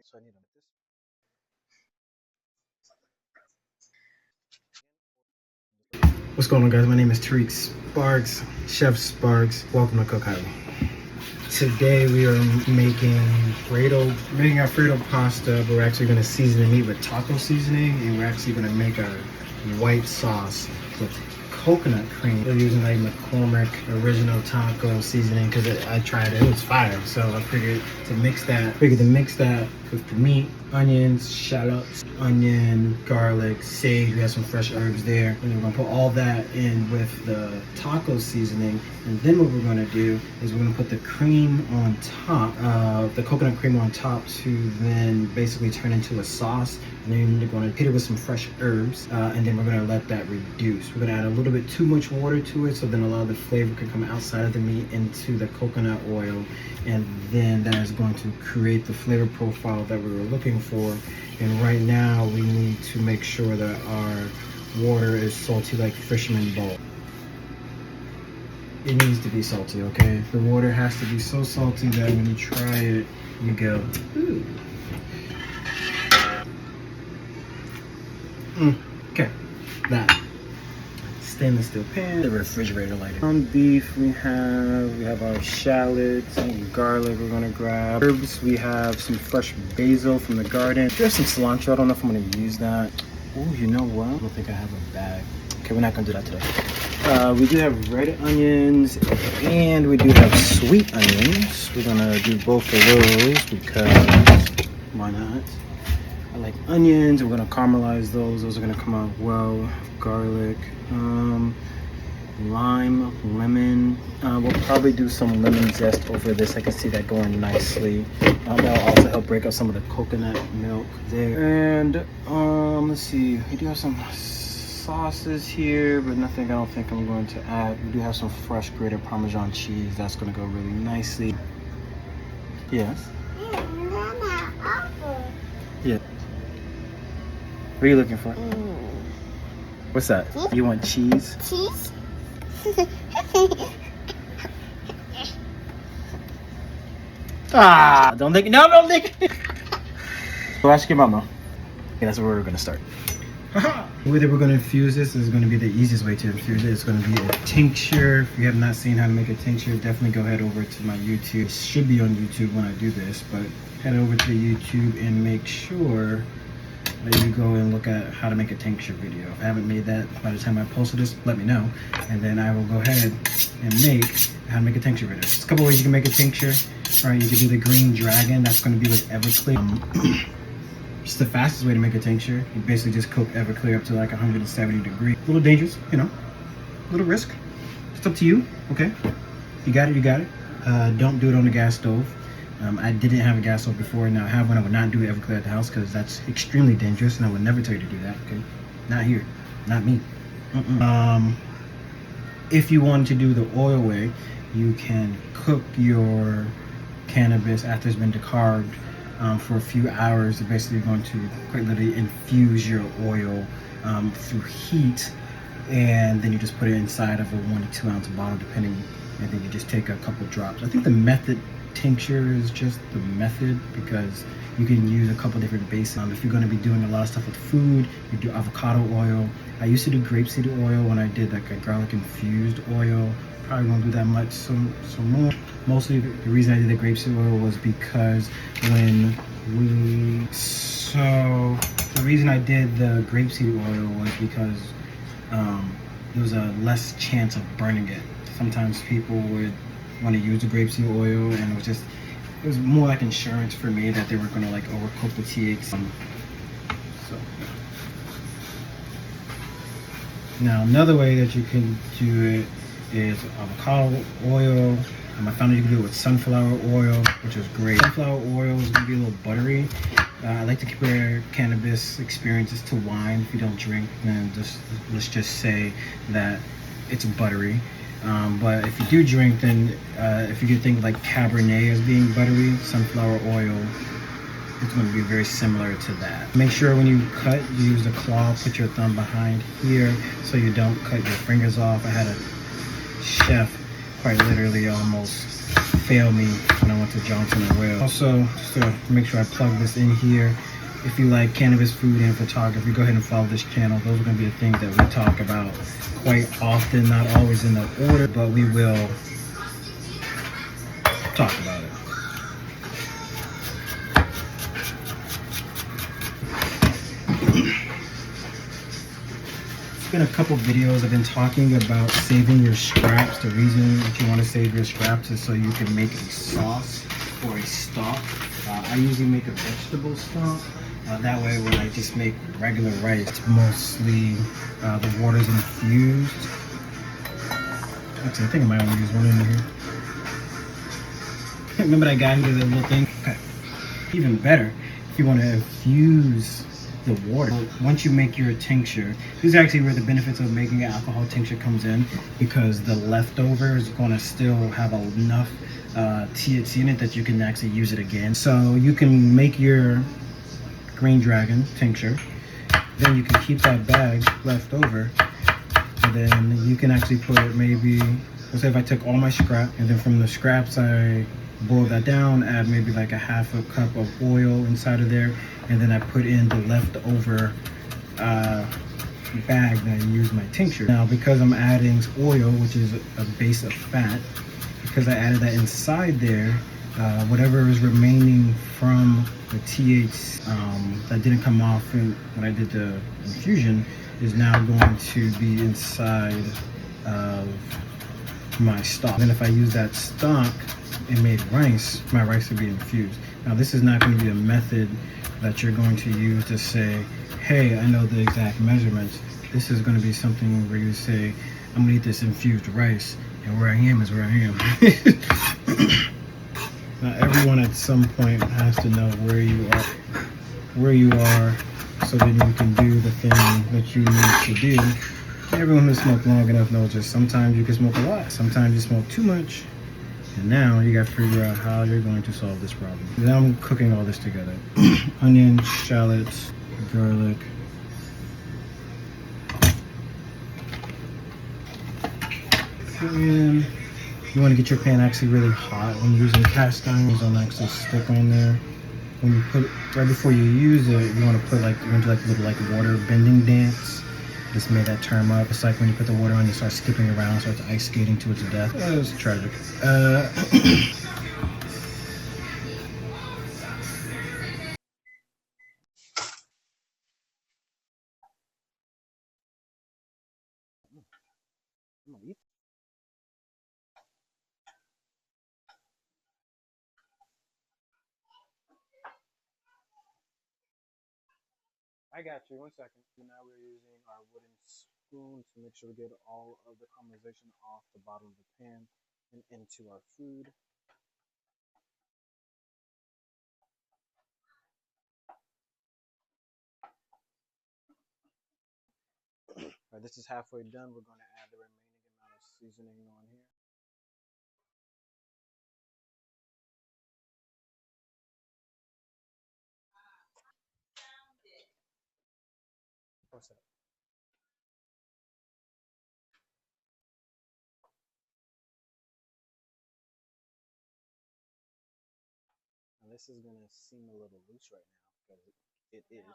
So I need to this. What's going on, guys? My name is Tarik Sparks, Chef Sparks. Welcome to Cook Highway. Today we are making Alfredo pasta, but we're actually going to season the meat with taco seasoning, and we're actually going to make a white sauce with coconut cream. We're using like McCormick original taco seasoning because I tried it. It was fire. So I figured to mix that with the meat, onions, shallots, onion, garlic, sage. We have some fresh herbs there. And we're gonna put all that in with the taco seasoning. And then what we're gonna do is we're gonna put the cream on top, the coconut cream on top, to then basically turn into a sauce. And then we're gonna hit it with some fresh herbs, and then we're gonna let that reduce. We're gonna add a little bit too much water to it, so then a lot of the flavor can come outside of the meat into the coconut oil, and then that is going to create the flavor profile that we were looking for. And right now we need to make sure that our water is salty like fisherman bowl. It needs to be salty, okay? The water has to be so salty that when you try it, you go, ooh. Okay, that stainless steel pan, the refrigerator lighter. On beef, we have our shallots and garlic we're gonna grab. Herbs, we have some fresh basil from the garden. We have some cilantro. I don't know if I'm gonna use that. Oh, you know what? I don't think I have a bag. Okay, we're not gonna do that today. We do have red onions and we do have sweet onions. We're gonna do both of those because why not? I like onions. We're gonna caramelize those. Those are gonna come out well. Garlic, lime, lemon. We'll probably do some lemon zest over this. I can see that going nicely. That'll also help break up some of the coconut milk there. And let's see. We do have some sauces here, but nothing I don't think I'm going to add. We do have some fresh grated Parmesan cheese. That's gonna go really nicely. Yes. Yeah. What are you looking for? What's that? You want cheese? Cheese? Don't lick it. No, don't lick it. Go ask your mama. Okay, that's where we're gonna start. The way that we're gonna infuse this is gonna be the easiest way to infuse it. It's gonna be a tincture. If you have not seen how to make a tincture, definitely go head over to my YouTube. It should be on YouTube when I do this, but head over to YouTube and make sure that you go and look at how to make a tincture video. If I haven't made that by the time I posted this, let me know, and then I will go ahead and make how to make a tincture video. There's a couple ways you can make a tincture. All right, you can do the green dragon. That's going to be with Everclear. It's the fastest way to make a tincture. You basically just cook Everclear up to like 170 degrees. A little dangerous, you know, a little risk. It's up to you. Okay, you got it. You got it. Don't do it on the gas stove. I didn't have a gas stove before. Now I have one. I would not do Everclear at the house because that's extremely dangerous, and I would never tell you to do that. Okay, not here, not me. If you wanted to do the oil way, you can cook your cannabis after it's been decarved for a few hours. You're basically going to quite literally infuse your oil through heat, and then you just put it inside of a 1 to 2 ounce bottle, depending, and then you just take a couple drops. I think the method tincture is just the method because you can use a couple different bases. If you're going to be doing a lot of stuff with food, you do avocado oil. I used to do grapeseed oil when I did like a garlic infused oil. Probably won't do that much some more. Mostly the reason I did the grapeseed oil was because the reason I did the grapeseed oil was because there was a less chance of burning it. Sometimes people would want to use the grapeseed oil, and it was more like insurance for me that they were going to like overcook the THC. So now another way that you can do it is avocado oil. I found that you can do it with sunflower oil, which is great. Sunflower oil is going to be a little buttery. I like to compare cannabis experiences to wine. If you don't drink, then let's just say that it's buttery. But if you do drink, then if you could think like Cabernet as being buttery, sunflower oil, it's going to be very similar to that. Make sure when you cut, you use a claw, put your thumb behind here so you don't cut your fingers off. I had a chef quite literally almost fail me when I went to Johnson and Wales. Also, just to make sure I plug this in here, if you like cannabis, food, and photography, go ahead and follow this channel. Those are going to be the things that we talk about quite often, not always in the order, but we will talk about it. It's been a couple videos I've been talking about saving your scraps. The reason that you want to save your scraps is so you can make a sauce or a stock. I usually make a vegetable stock. That way when I just make regular rice, it's mostly the water's infused. Actually, I think I might want to use one in here. Remember that guy who did that little thing? Okay. Even better, if you want to infuse the water. Once you make your tincture, this is actually where the benefits of making an alcohol tincture comes in, because the leftover is going to still have enough THC in it that you can actually use it again. So you can make your green dragon tincture, then you can keep that bag left over, and then you can actually put maybe, let's say if I took all my scrap and then from the scraps I boil that down, add maybe like a half a cup of oil inside of there, and then I put in the leftover bag that I use my tincture. Now because I'm adding oil, which is a base of fat, because I added that inside there, whatever is remaining from the THC that didn't come off when I did the infusion is now going to be inside of my stock. Then if I use that stock and made rice, my rice would be infused. Now this is not going to be a method that you're going to use to say, hey, I know the exact measurements. This is going to be something where you say, I'm going to eat this infused rice, and where I am is where I am. Now everyone at some point has to know where you are, so then you can do the thing that you need to do. Everyone who's smoked long enough knows that sometimes you can smoke a lot, sometimes you smoke too much, and now you got to figure out how you're going to solve this problem. Now I'm cooking all this together. Onion, shallots, garlic. And you want to get your pan actually really hot. When you're using cast iron, it don't actually stick on there. When you put, right before you use it, you want to put like, you want to do like a little like water bending dance. Just made that term up. It's like when you put the water on, you start skipping around, starts ice skating to its death. It was tragic. I got you. 1 second. Now we're using our wooden spoon to make sure we get all of the caramelization off the bottom of the pan and into our food. All right, this is halfway done. We're going to add the remaining amount of seasoning on here. What's that? Now this is going to seem a little loose right now because it is.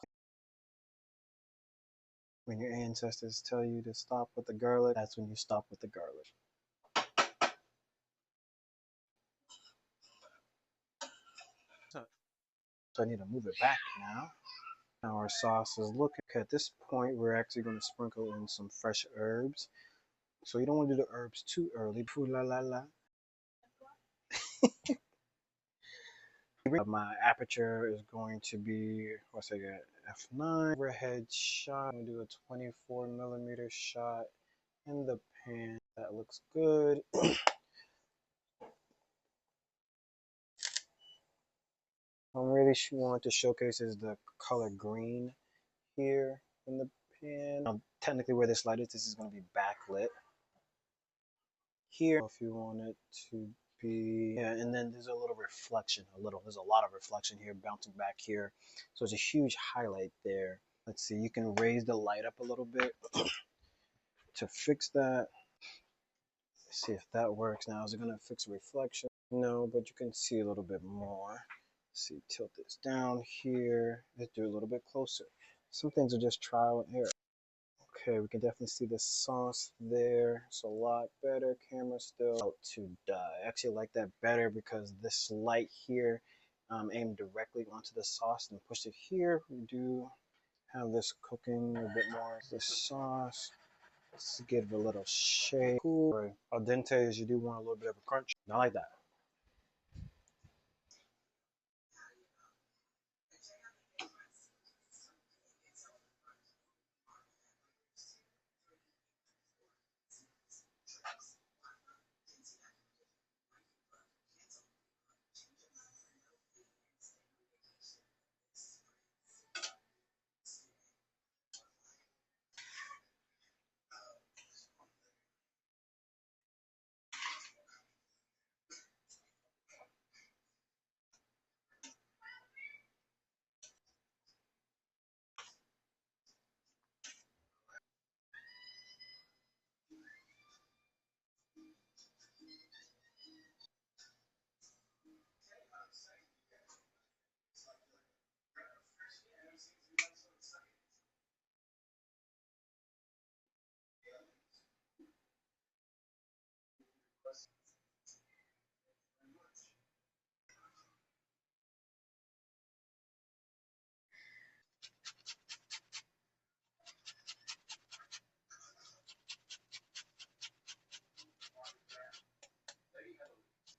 When your ancestors tell you to stop with the garlic, that's when you stop with the garlic. So I need to move it back now. Now our sauce is looking. Okay, at this point, we're actually going to sprinkle in some fresh herbs. So you don't want to do the herbs too early. Ooh la la la. My aperture is going to be, what's I got? F9. Overhead shot. I'm going to do a 24 millimeter shot in the pan. That looks good. What I really want to showcase is the color green here in the pan. Technically where this light is, this is going to be backlit. Here, if you want it to be, yeah, and then there's a little reflection, there's a lot of reflection here, bouncing back here. So it's a huge highlight there. Let's see, you can raise the light up a little bit to fix that. See if that works now. Is it gonna fix reflection? No, but you can see a little bit more. Let's see, tilt this down here. Let's do a little bit closer. Some things are just trial and error. Okay, we can definitely see the sauce there. It's a lot better. Camera still out to die. I actually like that better because this light here aimed directly onto the sauce and push it here. We do have this cooking a bit more. The sauce. Let's give it a little shake. Cool. Al dente is you do want a little bit of a crunch. Not like that.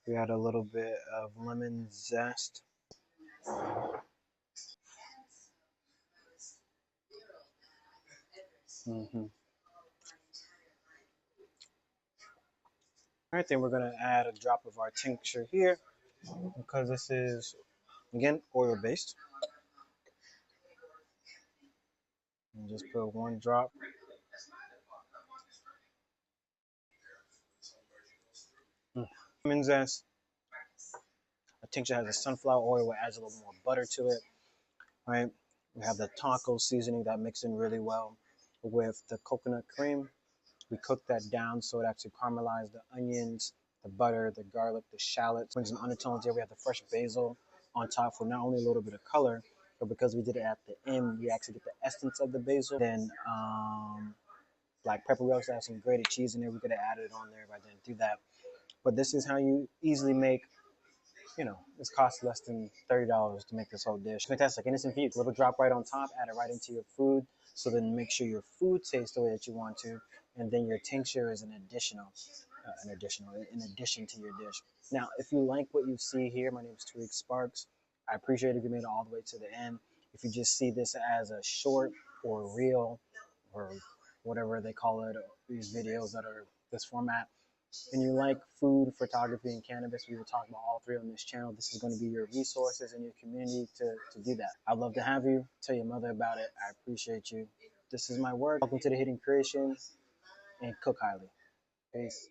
We add a little bit of lemon zest. All right, then we're gonna add a drop of our tincture here because this is, again, oil based. And just put one drop. Lemon zest. A tincture has a sunflower oil, which adds a little more butter to it. Right. We have the taco seasoning that mixes in really well with the coconut cream. We cook that down so it actually caramelizes the onions, the butter, the garlic, the shallots. Bring some undertones here. We have the fresh basil on top for not only a little bit of color, but because we did it at the end, we actually get the essence of the basil. Then black pepper. We also have some grated cheese in there. We could have added it on there, but I didn't do that. But this is how you easily make, this costs less than $30 to make this whole dish. Fantastic. And it's infused. A little drop right on top, add it right into your food. So then make sure your food tastes the way that you want to. And then your tincture is in addition to your dish. Now, if you like what you see here, my name is Tarik Sparks. I appreciate it if you made it all the way to the end. If you just see this as a short or reel or whatever they call it, these videos that are this format, and you like food, photography, and cannabis, we will talk about all three on this channel. This is going to be your resources in your community to do that. I'd love to have you. Tell your mother about it. I appreciate you. This is my work. Welcome to the Hidden Creation, and cook highly. Peace.